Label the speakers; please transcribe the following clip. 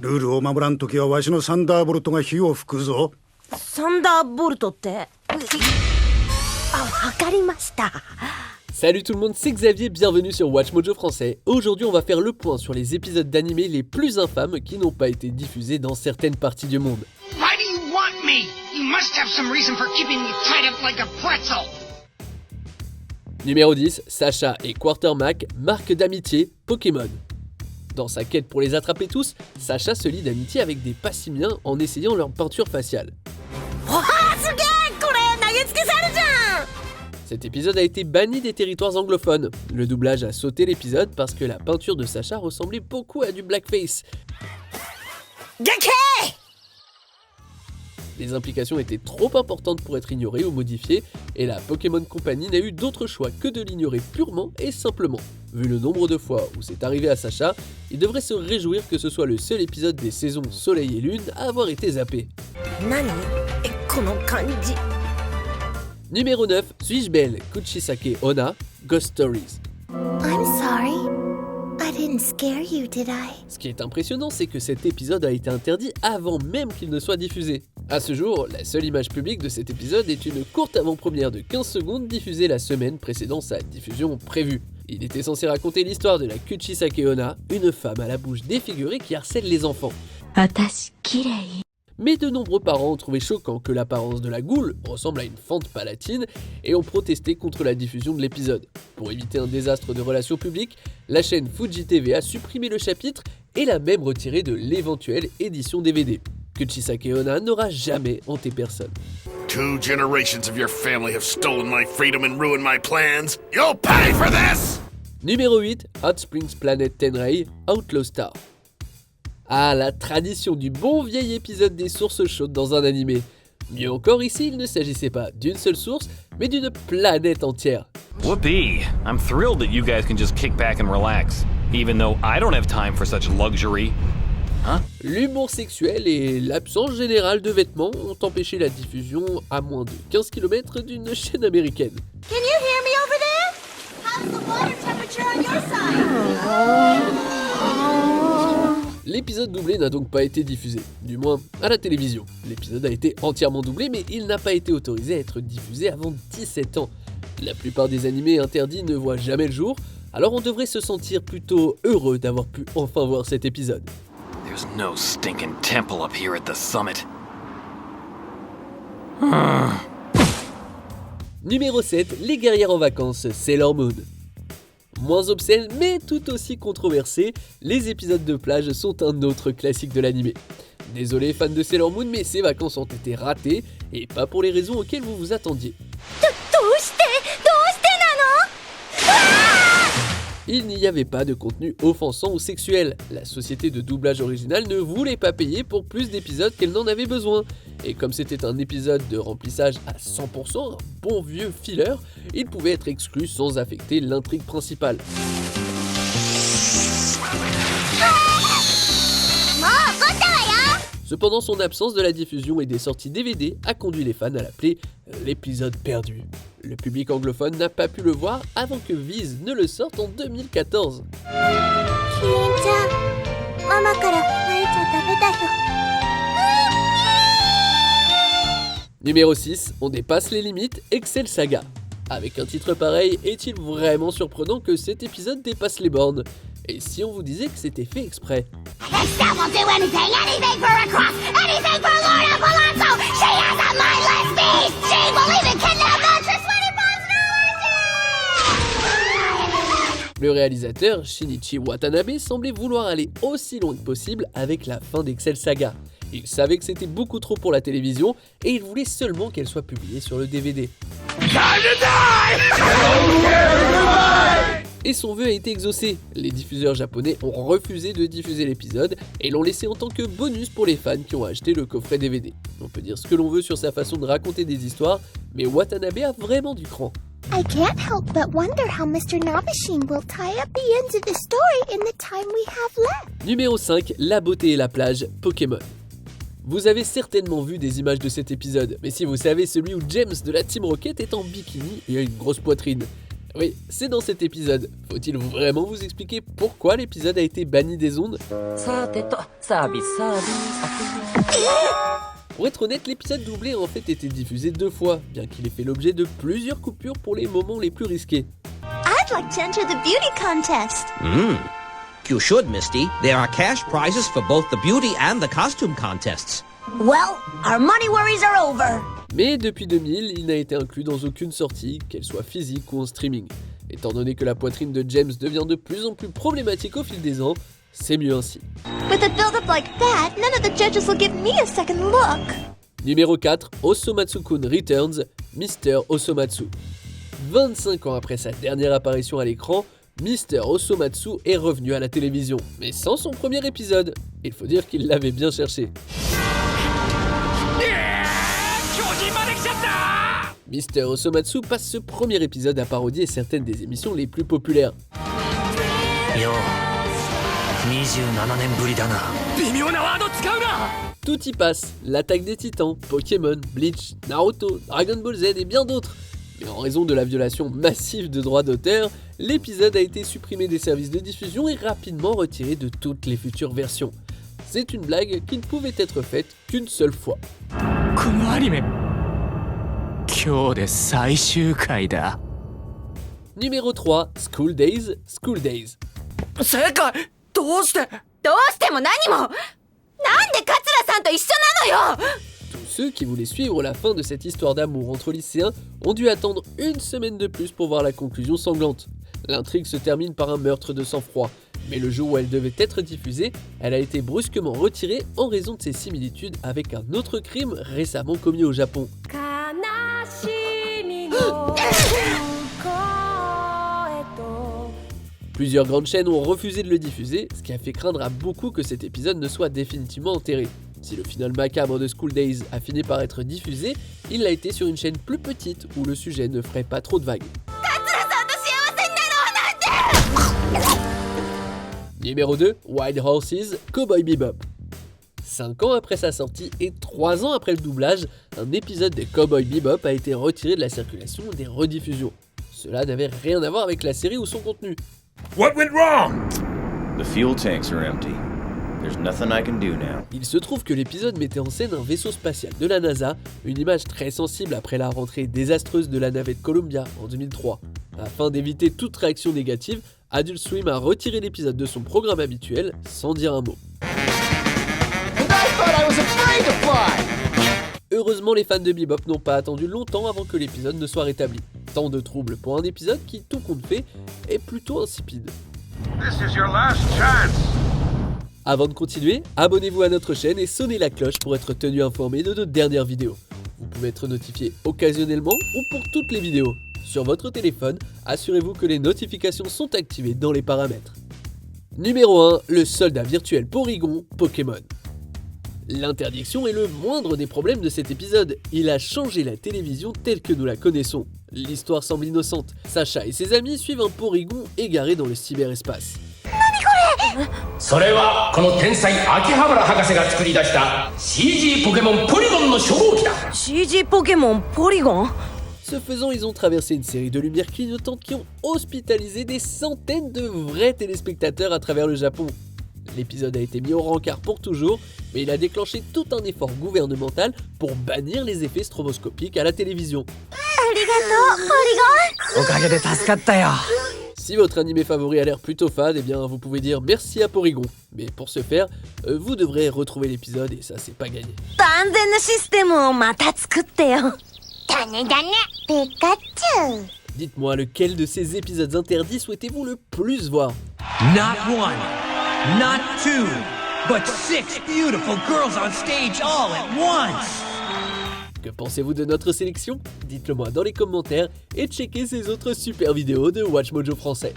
Speaker 1: ルールを守らんときはわしのサンダーボルトが火を吹くぞ。
Speaker 2: サンダーボルトって？あ、わかりました。
Speaker 3: Salut tout le monde, c'est Xavier, bienvenue sur Watch Mojo Français. Aujourd'hui on va faire le point sur les épisodes d'animé les plus infâmes qui n'ont pas été diffusés dans certaines parties du monde.
Speaker 4: Why do you want me? You must have some reason for keeping me tied up like a pretzel.
Speaker 3: Numéro 10, Sacha et Quartermack, marque d'amitié, Pokémon. Dans sa quête pour les attraper tous, Sacha se lie d'amitié avec des Passimiens en essayant leur peinture faciale. Cet épisode a été banni des territoires anglophones. Le doublage a sauté l'épisode parce que la peinture de Sacha ressemblait beaucoup à du blackface. Les implications étaient trop importantes pour être ignorées ou modifiées, et la Pokémon Company n'a eu d'autre choix que de l'ignorer purement et simplement. Vu le nombre de fois où c'est arrivé à Sacha, il devrait se réjouir que ce soit le seul épisode des saisons Soleil et Lune à avoir été zappé. Numéro 9, Suis-je belle? Kuchisake Onna, Ghost Stories.
Speaker 2: I'm sorry. I didn't scare you, did I?
Speaker 3: Ce qui est impressionnant, c'est que cet épisode a été interdit avant même qu'il ne soit diffusé. À ce jour, la seule image publique de cet épisode est une courte avant-première de 15 secondes diffusée la semaine précédant sa diffusion prévue. Il était censé raconter l'histoire de la Kuchisake Onna, une femme à la bouche défigurée qui harcèle les enfants. Mais de nombreux parents ont trouvé choquant que l'apparence de la goule ressemble à une fente palatine et ont protesté contre la diffusion de l'épisode. Pour éviter un désastre de relations publiques, la chaîne Fuji TV a supprimé le chapitre et l'a même retiré de l'éventuelle édition DVD. Kuchisake Onna n'aura jamais hanté personne.
Speaker 5: 2 generations of your family have stolen my freedom and ruined my plans. You'll pay for this!
Speaker 3: Numéro 8, Hot Springs Planet Tenrei, Outlaw Star. Ah, la tradition du bon vieil épisode des sources chaudes dans un animé. Mieux encore, ici, il ne s'agissait pas d'une seule source, mais d'une planète entière.
Speaker 6: Whoopee! I'm thrilled that you guys can just kick back and relax, even though I don't have time for such luxury. Huh?
Speaker 3: L'humour sexuel et l'absence générale de vêtements ont empêché la diffusion à moins de 15 km d'une chaîne américaine.
Speaker 2: Can you hear me over there? How's the water temperature on your side?
Speaker 3: L'épisode doublé n'a donc pas été diffusé, du moins à la télévision. L'épisode a été entièrement doublé, mais il n'a pas été autorisé à être diffusé avant 17 ans. La plupart des animés interdits ne voient jamais le jour, alors on devrait se sentir plutôt heureux d'avoir pu enfin voir cet épisode.
Speaker 6: There's no stinking temple up here at the summit.
Speaker 3: Numéro 7, les guerrières en vacances, Sailor Moon. Moins obscène mais tout aussi controversé, les épisodes de plage sont un autre classique de l'animé. Désolé fans de Sailor Moon, mais ces vacances ont été ratées, et pas pour les raisons auxquelles vous vous attendiez. Il n'y avait pas de contenu offensant ou sexuel. La société de doublage originale ne voulait pas payer pour plus d'épisodes qu'elle n'en avait besoin. Et comme c'était un épisode de remplissage à 100%, un bon vieux filler, il pouvait être exclu sans affecter l'intrigue principale. Cependant, son absence de la diffusion et des sorties DVD a conduit les fans à l'appeler l'épisode perdu. Le public anglophone n'a pas pu le voir avant que Viz ne le sorte en 2014. Numéro 6, on dépasse les limites, Excel Saga. Avec un titre pareil, est-il vraiment surprenant que cet épisode dépasse les bornes? Et si on vous disait que c'était fait exprès?
Speaker 7: Estelle will do anything for a cross, anything for Lorna Palazzo! She has a mindless beast! She will even kidnap us for $20
Speaker 3: Le réalisateur, Shinichi Watanabe, semblait vouloir aller aussi loin que possible avec la fin d'Excel Saga. Il savait que c'était beaucoup trop pour la télévision et il voulait seulement qu'elle soit publiée sur le DVD. Et son vœu a été exaucé. Les diffuseurs japonais ont refusé de diffuser l'épisode et l'ont laissé en tant que bonus pour les fans qui ont acheté le coffret DVD. On peut dire ce que l'on veut sur sa façon de raconter des histoires, mais Watanabe a vraiment du cran.
Speaker 7: I can't help but wonder how Mr. Nabashin will tie up the ends of the story in the time we have left.
Speaker 3: Numéro 5, la beauté et la plage, Pokémon. Vous avez certainement vu des images de cet épisode, mais si vous savez celui où James de la Team Rocket est en bikini et a une grosse poitrine. Oui, c'est dans cet épisode. Faut-il vraiment vous expliquer pourquoi l'épisode a été banni des ondes? Pour être honnête, l'épisode doublé a en fait été diffusé 2 fois, bien qu'il ait fait l'objet de plusieurs coupures pour les moments les plus risqués.
Speaker 2: I'd like to enter the beauty contest.
Speaker 8: You should, Misty. There are cash prizes for both the beauty and the costume contests.
Speaker 2: Well, our money worries are over.
Speaker 3: Mais depuis 2000, il n'a été inclus dans aucune sortie, qu'elle soit physique ou en streaming. Étant donné que la poitrine de James devient de plus en plus problématique au fil des ans, c'est mieux ainsi.
Speaker 2: With a build-up like that, none of the judges will give me a second look.
Speaker 3: Numéro 4, Osomatsu-kun Returns, Mr. Osomatsu. 25 ans après sa dernière apparition à l'écran, Mr. Osomatsu est revenu à la télévision, mais sans son premier épisode. Il faut dire qu'il l'avait bien cherché. Mr. Osomatsu passe ce premier épisode à parodier certaines des émissions les plus populaires. Tout y passe, l'attaque des titans, Pokémon, Bleach, Naruto, Dragon Ball Z et bien d'autres. Mais en raison de la violation massive de droits d'auteur, l'épisode a été supprimé des services de diffusion et rapidement retiré de toutes les futures versions. C'est une blague qui ne pouvait être faite qu'une seule fois. Numéro 3, School Days, School Days.
Speaker 2: どうしても何もなんで桂さんと一緒なのよ
Speaker 3: Tous ceux qui voulaient suivre la fin de cette histoire d'amour entre lycéens ont dû attendre une semaine de plus pour voir la conclusion sanglante. L'intrigue se termine par un meurtre de sang-froid, mais le jour où elle devait être diffusée, elle a été brusquement retirée en raison de ses similitudes avec un autre crime récemment commis au Japon. Plusieurs grandes chaînes ont refusé de le diffuser, ce qui a fait craindre à beaucoup que cet épisode ne soit définitivement enterré. Si le final macabre de School Days a fini par être diffusé, il l'a été sur une chaîne plus petite où le sujet ne ferait pas trop de vagues. Numéro 2, Wild Horses, Cowboy Bebop. 5 ans après sa sortie et 3 ans après le doublage, un épisode de Cowboy Bebop a été retiré de la circulation des rediffusions. Cela n'avait rien à voir avec la série ou son contenu.
Speaker 5: What went wrong?
Speaker 9: The fuel tanks are empty. There's nothing I can do now.
Speaker 3: Il se trouve que l'épisode mettait en scène un vaisseau spatial de la NASA, une image très sensible après la rentrée désastreuse de la navette Columbia en 2003. Afin d'éviter toute réaction négative, Adult Swim a retiré l'épisode de son programme habituel sans dire un mot. Heureusement, les fans de Bebop n'ont pas attendu longtemps avant que l'épisode ne soit rétabli. Tant de troubles pour un épisode qui, tout compte fait, est plutôt insipide.
Speaker 5: This is your last chance.
Speaker 3: Avant de continuer, abonnez-vous à notre chaîne et sonnez la cloche pour être tenu informé de nos dernières vidéos. Vous pouvez être notifié occasionnellement ou pour toutes les vidéos. Sur votre téléphone, assurez-vous que les notifications sont activées dans les paramètres. Numéro 1, le soldat virtuel Porygon, Pokémon. L'interdiction est le moindre des problèmes de cet épisode. Il a changé la télévision telle que nous la connaissons. L'histoire semble innocente. Sacha et ses amis suivent un Porygon égaré dans le cyberespace.
Speaker 2: CG Pokémon Porygon.
Speaker 3: Ce faisant, ils ont traversé une série de lumières clignotantes qui ont hospitalisé des centaines de vrais téléspectateurs à travers le Japon. L'épisode a été mis au rencard pour toujours, mais il a déclenché tout un effort gouvernemental pour bannir les effets stroboscopiques à la télévision. Si votre animé favori a l'air plutôt fade, eh bien vous pouvez dire merci à Porygon. Mais pour ce faire, vous devrez retrouver l'épisode et ça c'est pas gagné. Dites-moi lequel de ces épisodes interdits souhaitez-vous le plus voir?
Speaker 8: Not one, not two, but 6 beautiful girls on stage all at once.
Speaker 3: Que pensez-vous de notre sélection? Dites-le moi dans les commentaires et checkez ces autres super vidéos de WatchMojo français.